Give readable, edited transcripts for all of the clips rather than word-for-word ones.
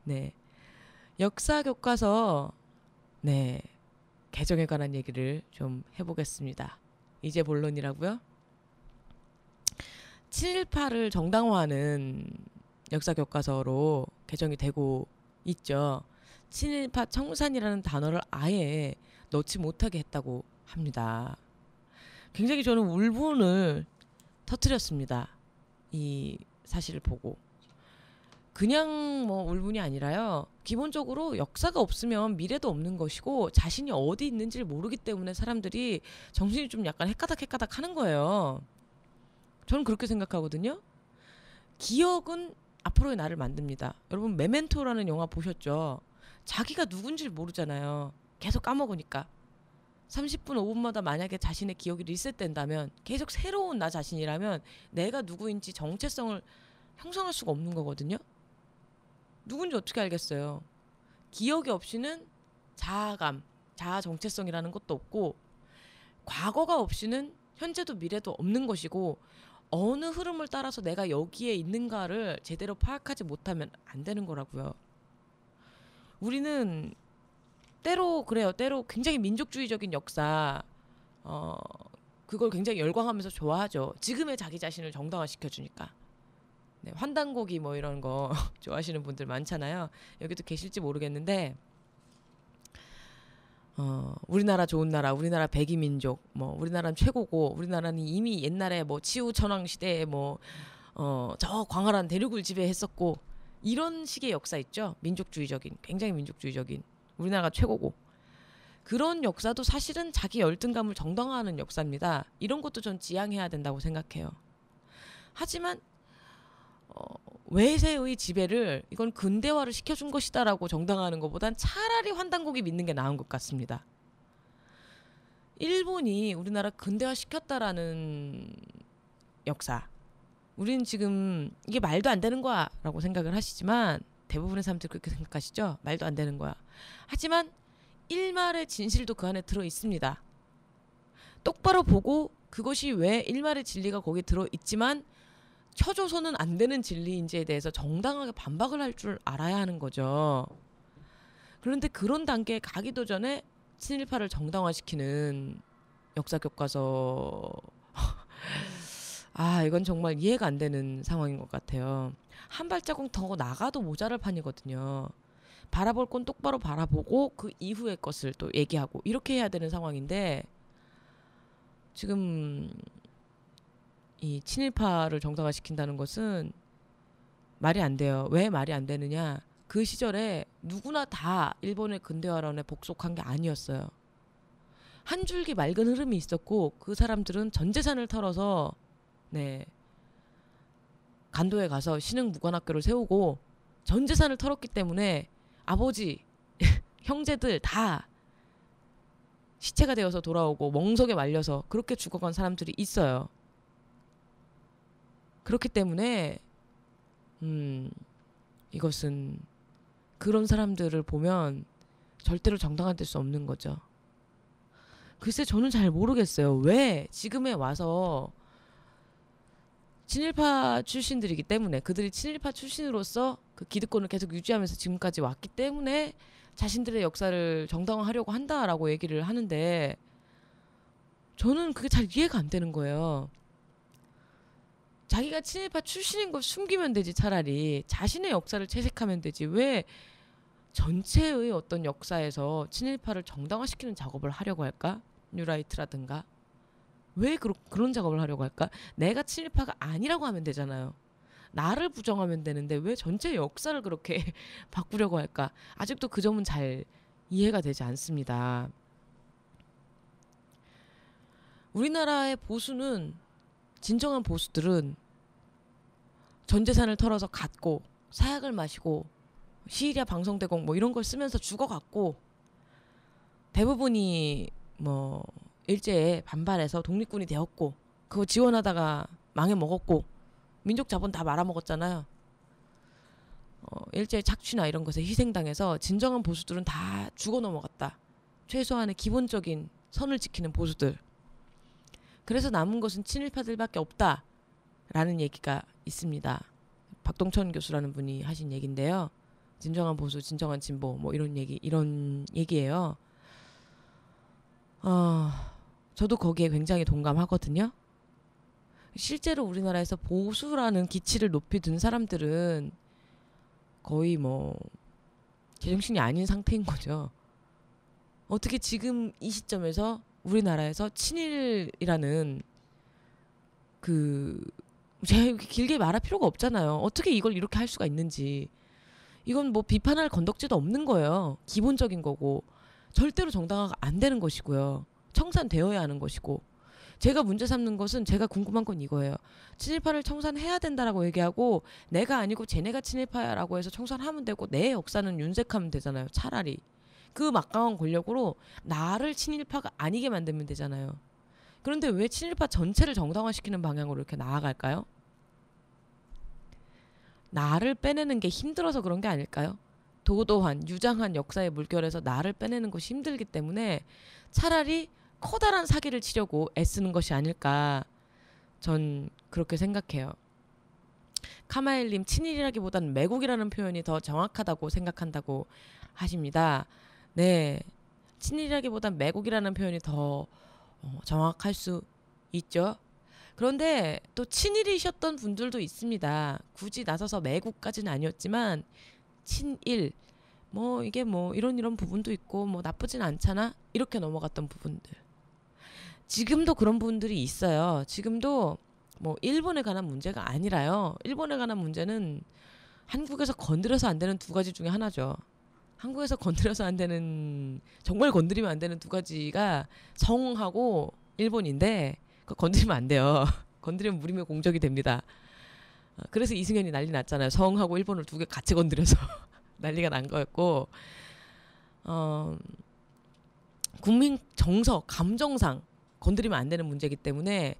네. 역사 교과서 네. 개정에 관한 얘기를 좀 해보겠습니다. 이제 본론이라고요? 7.18을 정당화하는 역사 교과서로 개정이 되고 있죠. 7.18 청산이라는 단어를 아예 넣지 못하게 했다고 합니다. 굉장히 저는 울분을 터뜨렸습니다. 이 사실을 보고. 그냥 뭐 울분이 아니라요. 기본적으로 역사가 없으면 미래도 없는 것이고 자신이 어디 있는지를 모르기 때문에 사람들이 정신이 좀 약간 헷가닥 하는 거예요. 저는 그렇게 생각하거든요. 기억은 앞으로의 나를 만듭니다. 여러분 메멘토라는 영화 보셨죠? 자기가 누군지를 모르잖아요. 계속 까먹으니까. 30분, 5분마다 만약에 자신의 기억이 리셋된다면 계속 새로운 나 자신이라면 내가 누구인지 정체성을 형성할 수가 없는 거거든요. 누군지 어떻게 알겠어요. 기억이 없이는 자아감, 자아 정체성이라는 것도 없고 과거가 없이는 현재도 미래도 없는 것이고 어느 흐름을 따라서 내가 여기에 있는가를 제대로 파악하지 못하면 안 되는 거라고요. 우리는 때로 그래요. 때로 굉장히 민족주의적인 역사 그걸 굉장히 열광하면서 좋아하죠. 지금의 자기 자신을 정당화시켜주니까. 네, 환단고기 뭐 이런 거 좋아하시는 분들 많잖아요. 여기도 계실지 모르겠는데 우리나라 좋은 나라, 우리나라 백이민족, 뭐 우리나라는 최고고, 우리나라는 이미 옛날에 뭐 치우천왕 시대에 뭐 저 광활한 대륙을 지배했었고 이런 식의 역사 있죠. 민족주의적인, 굉장히 민족주의적인 우리나라가 최고고 그런 역사도 사실은 자기 열등감을 정당화하는 역사입니다. 이런 것도 전 지양해야 된다고 생각해요. 하지만 외세의 지배를 이건 근대화를 시켜준 것이다라고 정당화하는 것보단 차라리 환단고기 믿는 게 나은 것 같습니다. 일본이 우리나라 근대화 시켰다라는 역사. 우리는 지금 이게 말도 안 되는 거야 라고 생각을 하시지만 대부분의 사람들이 그렇게 생각하시죠? 말도 안 되는 거야. 하지만 일말의 진실도 그 안에 들어 있습니다. 똑바로 보고 그것이 왜 일말의 진리가 거기에 들어 있지만 쳐줘서는 안 되는 진리인지에 대해서 정당하게 반박을 할 줄 알아야 하는 거죠. 그런데 그런 단계에 가기도 전에 친일파를 정당화시키는 역사교과서 이건 정말 이해가 안 되는 상황인 것 같아요. 한 발자국 더 나가도 모자랄 판이거든요. 바라볼 건 똑바로 바라보고 그 이후의 것을 또 얘기하고 이렇게 해야 되는 상황인데 지금 이 친일파를 정당화시킨다는 것은 말이 안 돼요. 왜 말이 안 되느냐? 그 시절에 누구나 다 일본의 근대화론에 복속한 게 아니었어요. 한 줄기 맑은 흐름이 있었고 그 사람들은 전 재산을 털어서 간도에 가서 신흥무관학교를 세우고 전 재산을 털었기 때문에 아버지, 형제들 다 시체가 되어서 돌아오고 멍석에 말려서 그렇게 죽어간 사람들이 있어요. 그렇기 때문에 이것은 그런 사람들을 보면 절대로 정당화될 수 없는 거죠. 글쎄 저는 잘 모르겠어요. 왜 지금에 와서 친일파 출신들이기 때문에 그들이 친일파 출신으로서 그 기득권을 계속 유지하면서 지금까지 왔기 때문에 자신들의 역사를 정당화하려고 한다라고 얘기를 하는데 저는 그게 잘 이해가 안 되는 거예요. 자기가 친일파 출신인 걸 숨기면 되지 차라리 자신의 역사를 채색하면 되지 왜 전체의 어떤 역사에서 친일파를 정당화시키는 작업을 하려고 할까? 뉴라이트라든가 왜 그런 작업을 하려고 할까? 내가 친일파가 아니라고 하면 되잖아요. 나를 부정하면 되는데 왜 전체 역사를 그렇게 바꾸려고 할까? 아직도 그 점은 잘 이해가 되지 않습니다. 우리나라의 보수는 진정한 보수들은 전 재산을 털어서 갖고 사약을 마시고 시리아 방송대공 뭐 이런 걸 쓰면서 죽어갔고 대부분이 뭐 일제에 반발해서 독립군이 되었고 그거 지원하다가 망해먹었고 민족 자본 다 말아먹었잖아요. 일제의 착취나 이런 것에 희생당해서 진정한 보수들은 다 죽어 넘어갔다. 최소한의 기본적인 선을 지키는 보수들. 그래서 남은 것은 친일파들밖에 없다라는 얘기가 있습니다. 박동천 교수라는 분이 하신 얘기인데요. 진정한 보수, 진정한 진보 뭐 이런 얘기예요. 저도 거기에 굉장히 동감하거든요. 실제로 우리나라에서 보수라는 기치를 높이 둔 사람들은 거의 뭐 제정신이 아닌 상태인 거죠. 어떻게 지금 이 시점에서 우리나라에서 친일이라는 제가 이렇게 길게 말할 필요가 없잖아요. 어떻게 이걸 이렇게 할 수가 있는지. 이건 뭐 비판할 건덕지도 없는 거예요. 기본적인 거고 절대로 정당화가 안 되는 것이고요. 청산되어야 하는 것이고, 제가 문제 삼는 것은, 제가 궁금한 건 이거예요. 친일파를 청산해야 된다라고 얘기하고 내가 아니고 쟤네가 친일파야라고 해서 청산하면 되고 내 역사는 윤색하면 되잖아요. 차라리 그 막강한 권력으로 나를 친일파가 아니게 만들면 되잖아요. 그런데 왜 친일파 전체를 정당화시키는 방향으로 이렇게 나아갈까요? 나를 빼내는 게 힘들어서 그런 게 아닐까요? 도도한 유장한 역사의 물결에서 나를 빼내는 것이 힘들기 때문에 차라리 커다란 사기를 치려고 애쓰는 것이 아닐까, 전 그렇게 생각해요. 카마일님, 친일이라기보다는 매국이라는 표현이 더 정확하다고 생각한다고 하십니다. 네, 친일이라기보단 매국이라는 표현이 더 정확할 수 있죠. 그런데 또 친일이셨던 분들도 있습니다. 굳이 나서서 매국까지는 아니었지만 친일, 뭐 이게 뭐 이런 부분도 있고 뭐 나쁘진 않잖아, 이렇게 넘어갔던 부분들. 지금도 그런 분들이 있어요. 지금도 뭐 일본에 관한 문제가 아니라요. 일본에 관한 문제는 한국에서 건드려서 안 되는 두 가지 중에 하나죠. 한국에서 건드려서 안 되는, 정말 건드리면 안 되는 두 가지가 성하고 일본인데, 그거 건드리면 안 돼요. 건드리면 무림의 공적이 됩니다. 그래서 이승현이 난리 났잖아요. 성하고 일본을 두 개 같이 건드려서 난리가 난 거였고, 국민 정서, 감정상 건드리면 안 되는 문제이기 때문에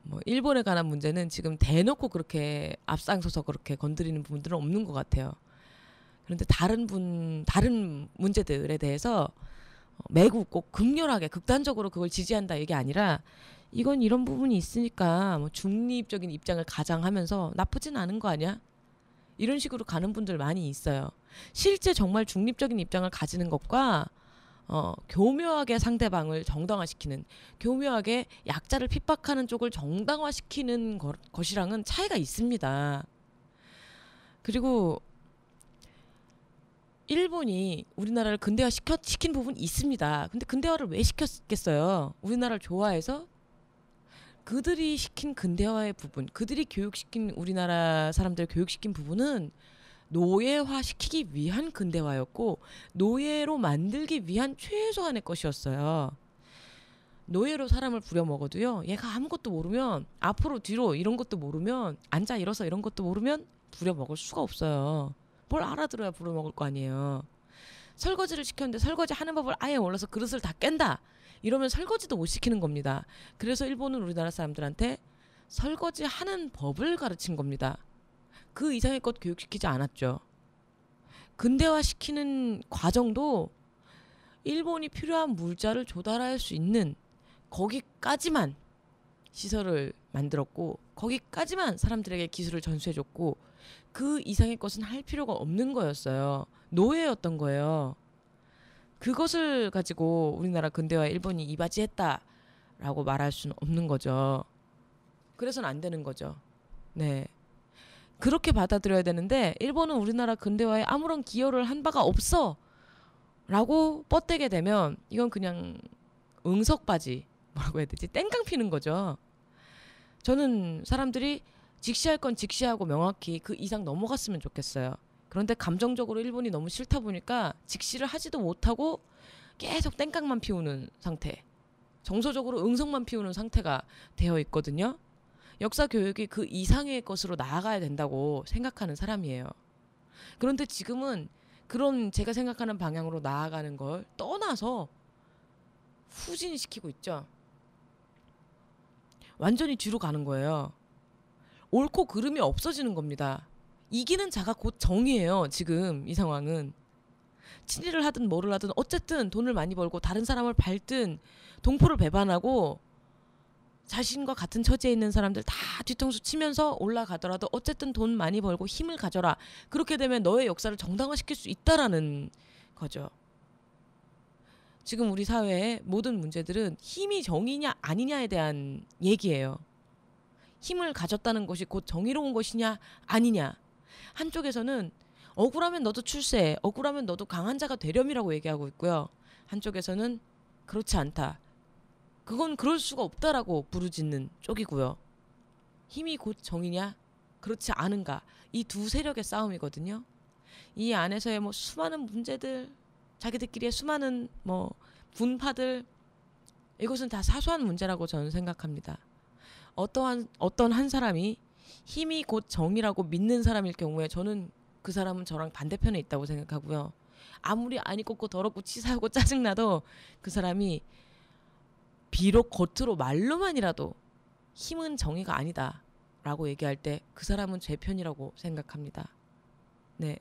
뭐 일본에 관한 문제는 지금 대놓고 그렇게 앞장서서 그렇게 건드리는 부분들은 없는 것 같아요. 그런데 다른 문제들에 대해서 매국 꼭 극렬하게 극단적으로 그걸 지지한다 이게 아니라, 이건 이런 부분이 있으니까 뭐 중립적인 입장을 가장하면서 나쁘진 않은 거 아니야? 이런 식으로 가는 분들 많이 있어요. 실제 정말 중립적인 입장을 가지는 것과 교묘하게 상대방을 정당화시키는, 교묘하게 약자를 핍박하는 쪽을 정당화시키는 것이랑은 차이가 있습니다. 그리고 일본이 우리나라를 근대화 시킨 부분이 있습니다. 근데 근대화를 왜 시켰겠어요? 우리나라를 좋아해서? 그들이 시킨 근대화의 부분, 그들이 교육시킨, 우리나라 사람들 교육시킨 부분은 노예화시키기 위한 근대화였고, 노예로 만들기 위한 최소한의 것이었어요. 노예로 사람을 부려먹어도요, 얘가 아무것도 모르면, 앞으로 뒤로 이런 것도 모르면, 앉아 일어서 이런 것도 모르면 부려먹을 수가 없어요. 뭘 알아들어야 부려먹을 거 아니에요. 설거지를 시켰는데 설거지 하는 법을 아예 몰라서 그릇을 다 깬다, 이러면 설거지도 못 시키는 겁니다. 그래서 일본은 우리나라 사람들한테 설거지 하는 법을 가르친 겁니다. 그 이상의 것 교육시키지 않았죠. 근대화시키는 과정도 일본이 필요한 물자를 조달할 수 있는 거기까지만 시설을 만들었고, 거기까지만 사람들에게 기술을 전수해줬고, 그 이상의 것은 할 필요가 없는 거였어요. 노예였던 거예요. 그것을 가지고 우리나라 근대화에 일본이 이바지했다라고 말할 수는 없는 거죠. 그래서는 안 되는 거죠. 네. 그렇게 받아들여야 되는데, 일본은 우리나라 근대화에 아무런 기여를 한 바가 없어 라고 뻗대게 되면, 이건 그냥 응석바지, 뭐라고 해야 되지, 땡깡 피는 거죠. 저는 사람들이 직시할 건 직시하고 명확히 그 이상 넘어갔으면 좋겠어요. 그런데 감정적으로 일본이 너무 싫다 보니까 직시를 하지도 못하고 계속 땡깡만 피우는 상태, 정서적으로 응석만 피우는 상태가 되어 있거든요. 역사 교육이 그 이상의 것으로 나아가야 된다고 생각하는 사람이에요. 그런데 지금은 그런 제가 생각하는 방향으로 나아가는 걸 떠나서 후진시키고 있죠. 완전히 뒤로 가는 거예요. 옳고 그름이 없어지는 겁니다. 이기는 자가 곧 정의예요. 지금 이 상황은. 친일을 하든 뭐를 하든 어쨌든 돈을 많이 벌고 다른 사람을 밟든 동포를 배반하고 자신과 같은 처지에 있는 사람들 다 뒤통수 치면서 올라가더라도 어쨌든 돈 많이 벌고 힘을 가져라. 그렇게 되면 너의 역사를 정당화시킬 수 있다라는 거죠. 지금 우리 사회의 모든 문제들은 힘이 정의냐 아니냐에 대한 얘기예요. 힘을 가졌다는 것이 곧 정의로운 것이냐 아니냐. 한쪽에서는 억울하면 너도 출세해. 억울하면 너도 강한 자가 되렴이라고 얘기하고 있고요. 한쪽에서는 그렇지 않다. 그건 그럴 수가 없다라고 부르짖는 쪽이고요. 힘이 곧 정의냐? 그렇지 않은가? 이 두 세력의 싸움이거든요. 이 안에서의 뭐 수많은 문제들, 자기들끼리의 수많은 뭐 분파들, 이것은 다 사소한 문제라고 저는 생각합니다. 어떤 한 사람이 힘이 곧 정의라고 믿는 사람일 경우에 저는 그 사람은 저랑 반대편에 있다고 생각하고요. 아무리 안이 꼽고 더럽고 치사하고 짜증나도 그 사람이 비록 겉으로 말로만이라도 힘은 정의가 아니다 라고 얘기할 때 그 사람은 제 편이라고 생각합니다. 네.